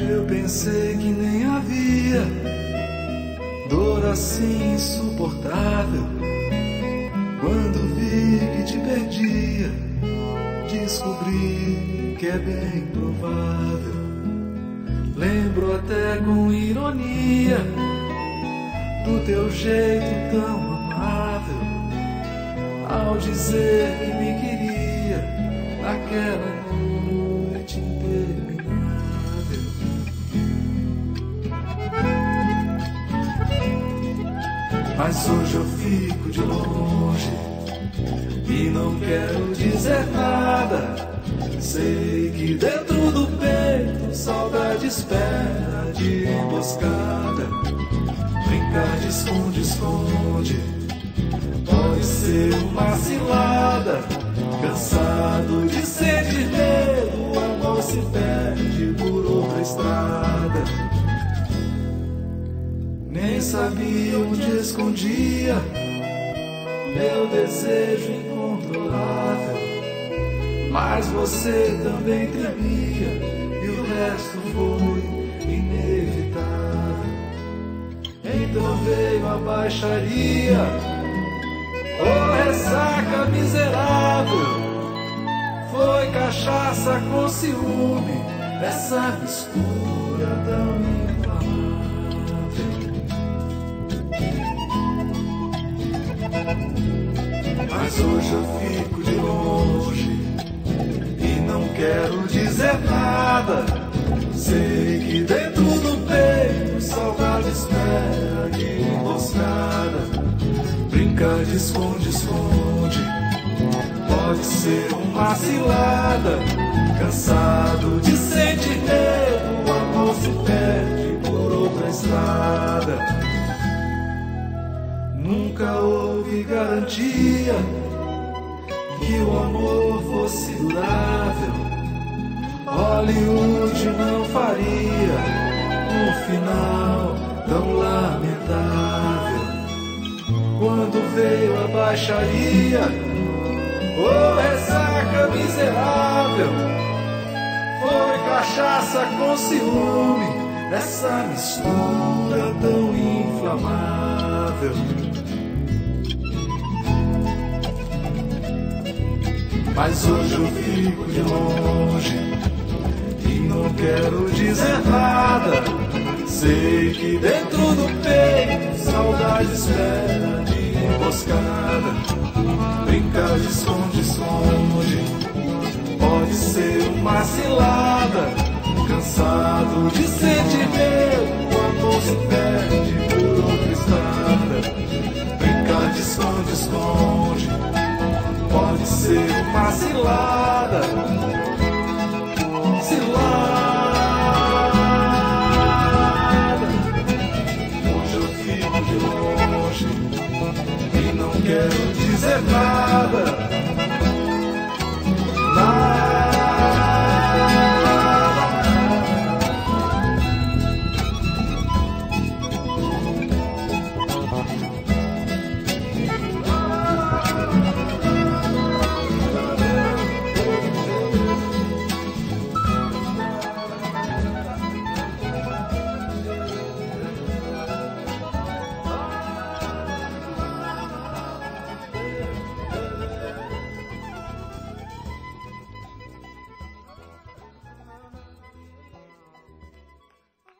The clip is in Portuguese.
Eu pensei que nem havia dor assim insuportável. Quando vi que te perdia, descobri que é bem provável. Lembro até com ironia do teu jeito tão amável, ao dizer que me queria naquela noite interminável. Mas hoje eu fico de longe e não quero dizer nada. Sei que dentro do peito saudade espera de emboscada. Brincar de esconde-esconde pode ser uma cilada. Cansado de sentir medo, o amor se perde por outra estrada. Nem sabia onde escondia meu desejo incontrolável, mas você também tremia e o resto foi inevitável. Então veio a baixaria, oh ressaca miserável. Foi cachaça com ciúme, essa mistura tão inflamável. Mas hoje eu fico de longe e não quero dizer nada. Sei que dentro do peito saudade espera de emboscada. Brincar de esconde-esconde pode ser uma cilada. Cansado de sentir medo, o amor se perde por outra estrada. Nunca houve garantia que o amor fosse durável. Hollywood não faria um final tão lamentável. Quando veio a baixaria, oh ressaca miserável, foi cachaça com ciúme, essa mistura tão inflamável. Mas hoje eu fico de longe e não quero dizer nada. Sei que dentro do peito saudade espera de emboscada. Brincar de esconde-esconde pode ser uma cilada. Cansado de sentir medo, o amor se perde por outra estrada. Brincar de esconde-esconde pode ser uma cilada.